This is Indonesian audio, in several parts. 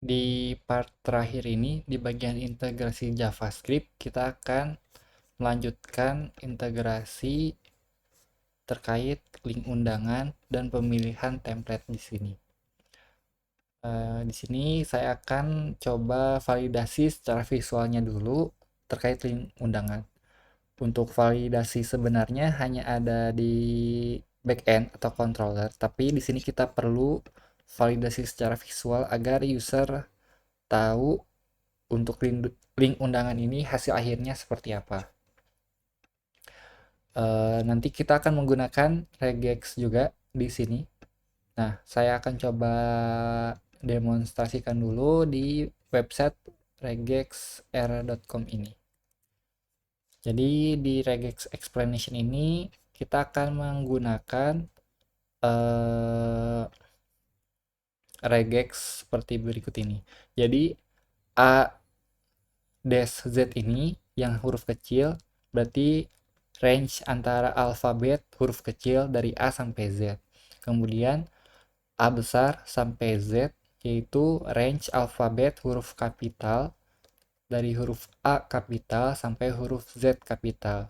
Di part terakhir ini, di bagian integrasi JavaScript, kita akan melanjutkan integrasi terkait link undangan dan pemilihan template di sini. Di sini saya akan coba validasi secara visualnya dulu terkait link undangan. Untuk validasi sebenarnya hanya ada di backend atau controller, tapi di sini kita perlu validasi secara visual agar user tahu untuk link undangan ini hasil akhirnya seperti apa. Nanti kita akan menggunakan regex juga di sini. Nah, saya akan coba demonstrasikan dulu di website regexr.com ini. Jadi di regex explanation ini kita akan menggunakan regex seperti berikut ini. Jadi A dash Z ini yang huruf kecil berarti range antara alfabet huruf kecil dari A sampai Z. Kemudian A besar sampai Z yaitu range alfabet huruf kapital dari huruf A kapital sampai huruf Z kapital.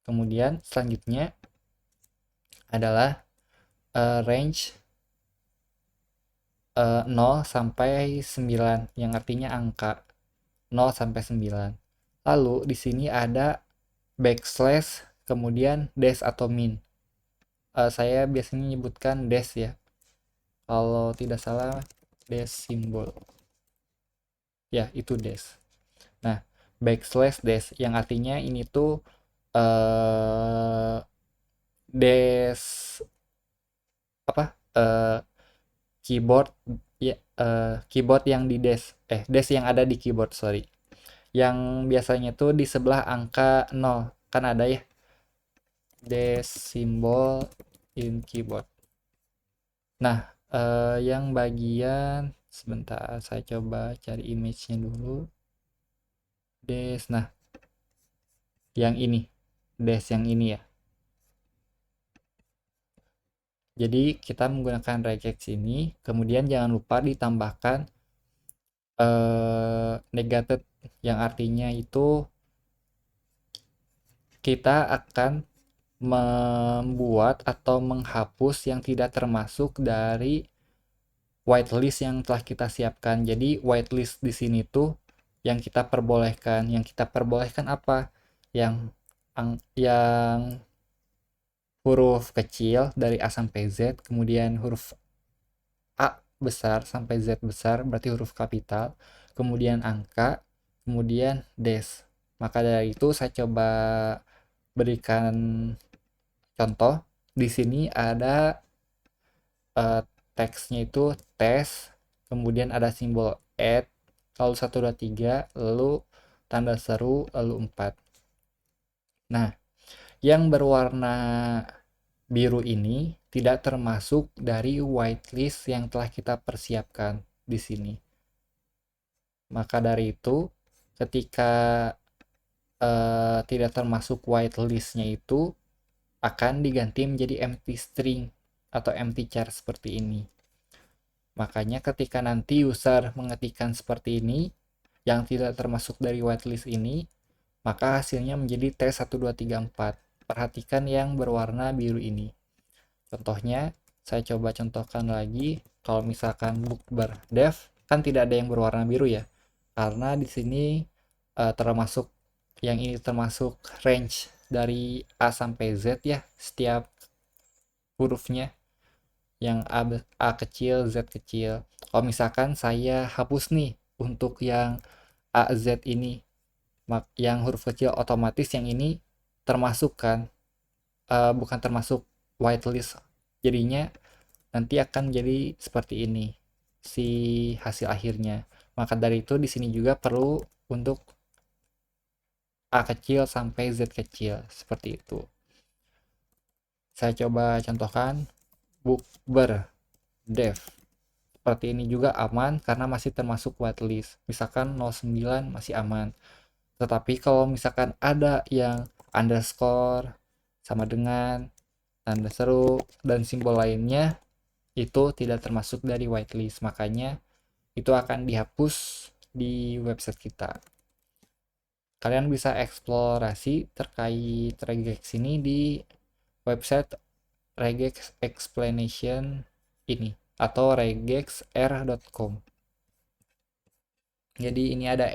Kemudian selanjutnya adalah range 0 sampai 9 yang artinya angka 0 sampai 9. Lalu di sini ada backslash kemudian dash atau min. Saya biasanya menyebutkan dash ya. Kalau tidak salah dash simbol. Ya, itu dash. Nah, backslash dash yang artinya ini tuh dash apa? Keyboard ya, keyboard yang di dash dash yang ada di keyboard, sorry. Yang biasanya tuh di sebelah angka 0. Kan ada ya dash symbol in keyboard. Nah, yang bagian sebentar saya coba cari image-nya dulu. Dash. Nah, yang ini. Dash yang ini ya. Jadi kita menggunakan regex ini, kemudian jangan lupa ditambahkan negated yang artinya itu kita akan membuat atau menghapus yang tidak termasuk dari whitelist yang telah kita siapkan. Jadi whitelist di sini tuh yang kita perbolehkan. Yang kita perbolehkan apa? Yang huruf kecil dari A sampai Z, kemudian huruf A besar sampai Z besar berarti huruf kapital, kemudian angka, kemudian dash. Maka dari itu saya coba berikan contoh. Di sini ada teksnya itu tes, kemudian ada simbol add, lalu 1 2 3, lalu tanda seru, lalu 4. Nah, yang berwarna biru ini tidak termasuk dari whitelist yang telah kita persiapkan di sini. Maka dari itu, ketika tidak termasuk whitelistnya itu akan diganti menjadi empty string atau empty char seperti ini. Makanya ketika nanti user mengetikkan seperti ini, yang tidak termasuk dari whitelist ini, maka hasilnya menjadi T1234. Perhatikan yang berwarna biru ini. Contohnya, saya coba contohkan lagi. Kalau misalkan bookbar dev, kan tidak ada yang berwarna biru ya. Karena di sini termasuk, yang ini termasuk range dari A sampai Z ya, setiap hurufnya. Yang A kecil, Z kecil. Kalau misalkan saya hapus nih untuk yang A, Z ini, yang huruf kecil otomatis yang ini termasuk kan, bukan termasuk whitelist. Jadinya nanti akan jadi seperti ini si hasil akhirnya. Maka dari itu di sini juga perlu untuk A kecil sampai Z kecil seperti itu. Saya coba contohkan bookbar dev. Seperti ini juga aman karena masih termasuk whitelist. Misalkan 09 masih aman. Tetapi kalau misalkan ada yang underscore sama dengan tanda seru dan simbol lainnya, itu tidak termasuk dari whitelist. Makanya itu akan dihapus di website kita. Kalian bisa eksplorasi terkait regex ini di website regex explanation ini atau regexr.com. Jadi ini ada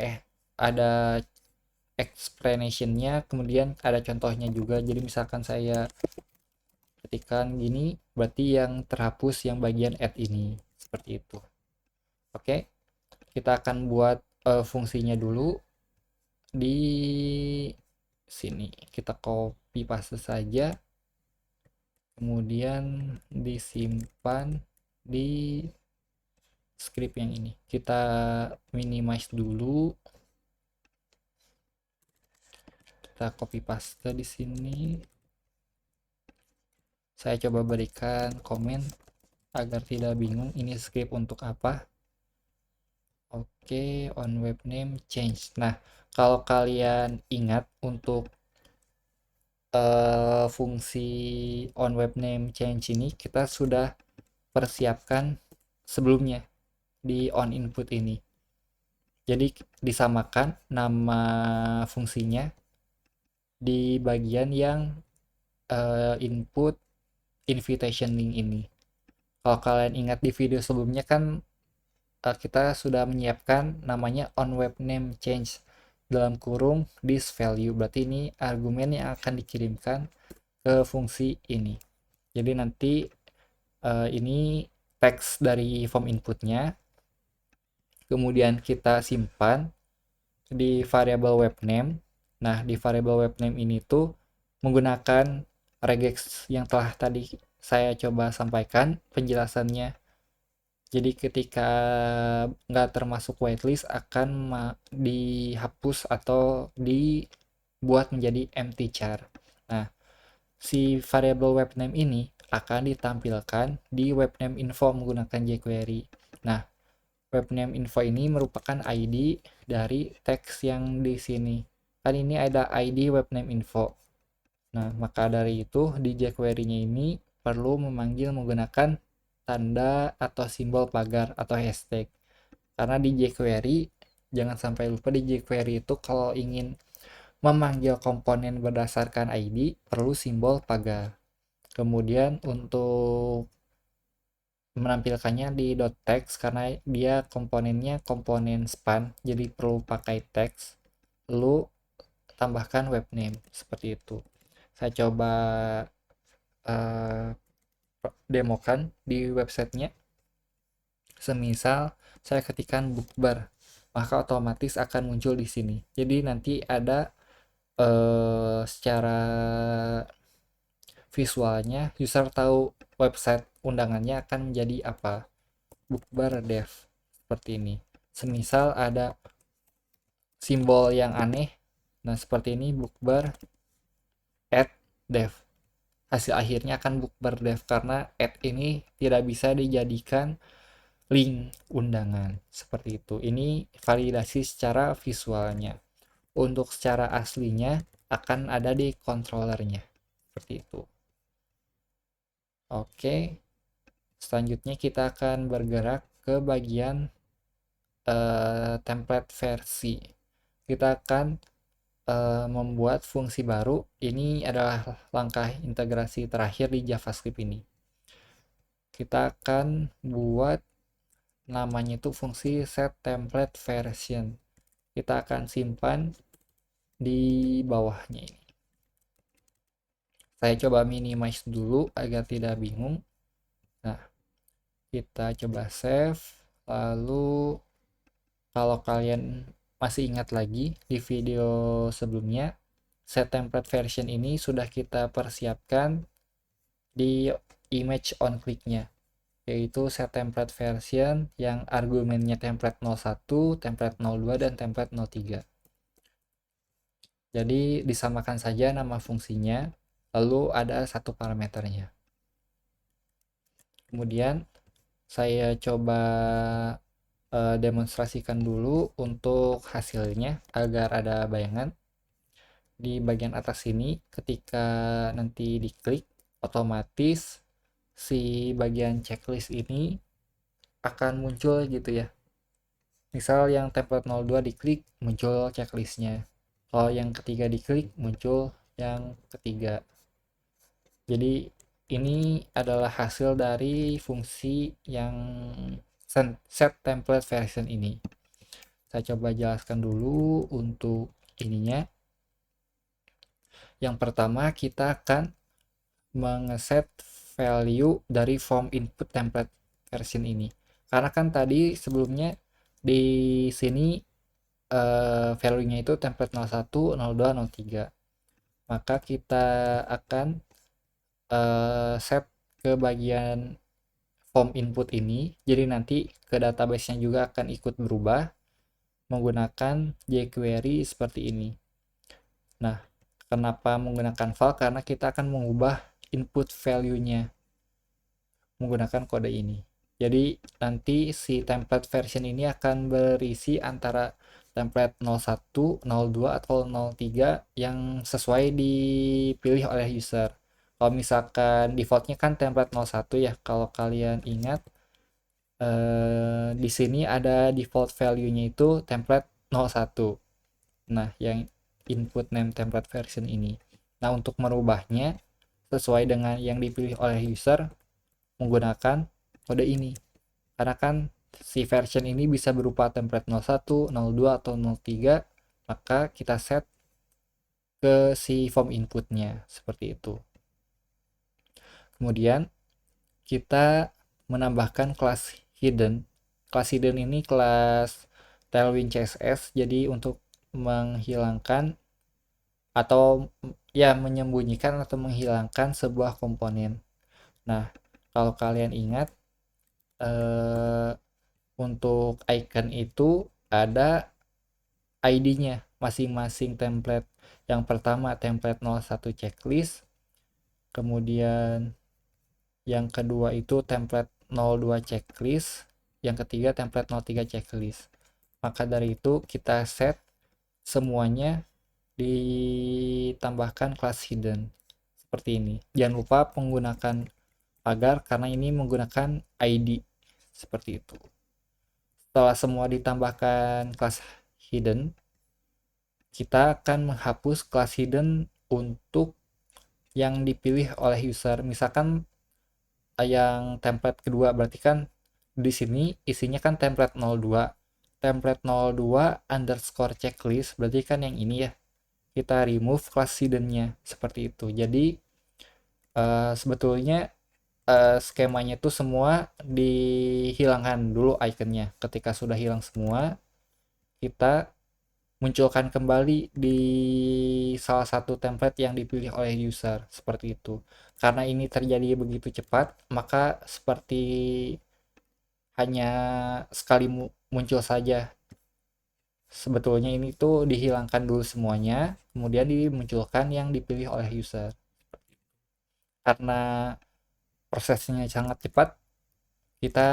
explanationnya, kemudian ada contohnya juga. Jadi misalkan saya ketikkan gini, berarti yang terhapus yang bagian add ini, seperti itu. Oke, kita akan buat fungsinya dulu di sini. Kita copy paste saja, kemudian disimpan di script yang ini. Kita minimize dulu, kita copy paste di sini. Saya coba berikan komen agar tidak bingung ini script untuk apa. Oke, on web name change. Nah, kalau kalian ingat untuk fungsi on web name change ini kita sudah persiapkan sebelumnya di on input ini. Jadi disamakan nama fungsinya di bagian yang input invitation link ini. Kalau kalian ingat di video sebelumnya kan kita sudah menyiapkan namanya on web name change dalam kurung this value. Berarti ini argumen yang akan dikirimkan ke fungsi ini. Jadi nanti ini teks dari form inputnya, kemudian kita simpan di variabel web name. Nah, di variabel web name ini tuh menggunakan regex yang telah tadi saya coba sampaikan penjelasannya. Jadi ketika nggak termasuk whitelist akan dihapus atau dibuat menjadi empty char. Nah, si variabel web name ini akan ditampilkan di web name info menggunakan jQuery. Nah, web name info ini merupakan ID dari teks yang di sini. Kan ini ada ID web name info. Nah, maka dari itu di jQuery-nya ini perlu memanggil menggunakan tanda atau simbol pagar atau hashtag. Karena di jQuery, jangan sampai lupa di jQuery itu kalau ingin memanggil komponen berdasarkan ID, perlu simbol pagar. Kemudian untuk menampilkannya di .text karena dia komponennya komponen span, jadi perlu pakai text. Lalu tambahkan web name, seperti itu. Saya coba demokan di websitenya. Semisal saya ketikkan bookbar, maka otomatis akan muncul di sini. Jadi nanti ada secara visualnya user tahu website undangannya akan menjadi apa. Bookbar dev seperti ini. Semisal ada simbol yang aneh, nah seperti ini bookbar add dev. Hasil akhirnya akan bookbar dev karena add ini tidak bisa dijadikan link undangan seperti itu. Ini validasi secara visualnya. Untuk secara aslinya akan ada di controllernya seperti itu. Oke, selanjutnya kita akan bergerak ke bagian template versi. Kita akan membuat fungsi baru. Ini adalah langkah integrasi terakhir di JavaScript ini. Kita akan buat namanya itu fungsi set template version. Kita akan simpan di bawahnya ini. Saya coba minimize dulu agar tidak bingung. Nah, kita coba save. Lalu kalau kalian masih ingat lagi di video sebelumnya, set template version ini sudah kita persiapkan di image on click-nya, yaitu set template version yang argumennya template 01, template 02, dan template 03. Jadi disamakan saja nama fungsinya, lalu ada satu parameternya. Kemudian saya coba demonstrasikan dulu untuk hasilnya agar ada bayangan. Di bagian atas sini ketika nanti diklik, otomatis si bagian checklist ini akan muncul gitu ya. Misal yang template 02 diklik, muncul checklistnya. Kalau yang ketiga diklik, muncul yang ketiga. Jadi ini adalah hasil dari fungsi yang set template version ini. Saya coba jelaskan dulu untuk ininya. Yang pertama kita akan mengeset value dari form input template version ini. Karena kan tadi sebelumnya di sini value-nya itu template 01, 02, 03. Maka kita akan set ke bagian form input ini. Jadi nanti ke database-nya juga akan ikut berubah menggunakan jQuery seperti ini. Nah, kenapa menggunakan val? Karena kita akan mengubah input value-nya menggunakan kode ini. Jadi nanti si template version ini akan berisi antara template 01, 02, atau 03 yang sesuai dipilih oleh user. Kalau misalkan defaultnya kan template 01 ya, kalau kalian ingat di sini ada default value-nya itu template 01. Nah, yang input name template version ini. Nah, untuk merubahnya sesuai dengan yang dipilih oleh user menggunakan kode ini. Karena kan si version ini bisa berupa template 01, 02, atau 03, maka kita set ke si form inputnya seperti itu. Kemudian kita menambahkan kelas hidden. Kelas hidden ini kelas Tailwind CSS, jadi untuk menghilangkan atau ya menyembunyikan atau menghilangkan sebuah komponen. Nah, kalau kalian ingat untuk icon itu ada ID-nya masing-masing template. Yang pertama template 01 checklist, kemudian yang kedua itu template 02 checklist, yang ketiga template 03 checklist. Maka dari itu kita set semuanya ditambahkan kelas hidden seperti ini. Jangan lupa menggunakan pagar karena ini menggunakan ID seperti itu. Setelah semua ditambahkan kelas hidden, kita akan menghapus kelas hidden untuk yang dipilih oleh user. Misalkan yang template kedua, berarti kan di sini isinya kan template 02. Template 02 underscore checklist, berarti kan yang ini ya. Kita remove kelas hidden-nya seperti itu. Jadi sebetulnya skemanya itu semua dihilangkan dulu iconnya. Ketika sudah hilang semua, kita munculkan kembali di salah satu template yang dipilih oleh user seperti itu. Karena ini terjadi begitu cepat, maka seperti hanya sekali muncul saja. Sebetulnya ini tuh dihilangkan dulu semuanya, kemudian dimunculkan yang dipilih oleh user. Karena prosesnya sangat cepat, kita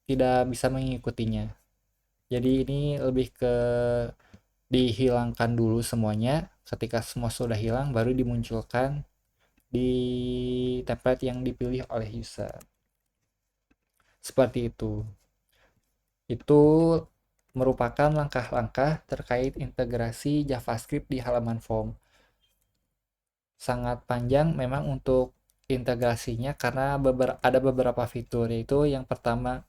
tidak bisa mengikutinya. Jadi ini lebih ke dihilangkan dulu semuanya. Ketika semua sudah hilang, baru dimunculkan di template yang dipilih oleh user. Seperti itu. Itu merupakan langkah-langkah terkait integrasi JavaScript di halaman form. Sangat panjang memang untuk integrasinya karena ada beberapa fitur, yaitu yang pertama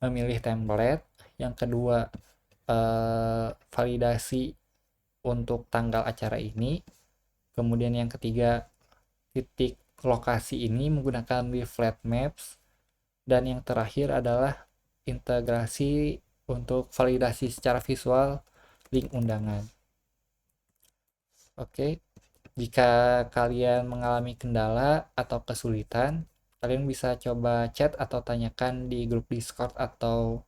memilih template, yang kedua validasi untuk tanggal acara ini, kemudian yang ketiga titik lokasi ini menggunakan with flat maps, dan yang terakhir adalah integrasi untuk validasi secara visual link undangan. Oke, jika kalian mengalami kendala atau kesulitan, kalian bisa coba chat atau tanyakan di grup Discord atau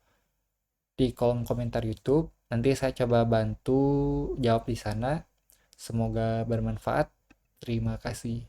di kolom komentar YouTube. Nanti saya coba bantu jawab di sana. Semoga bermanfaat. Terima kasih.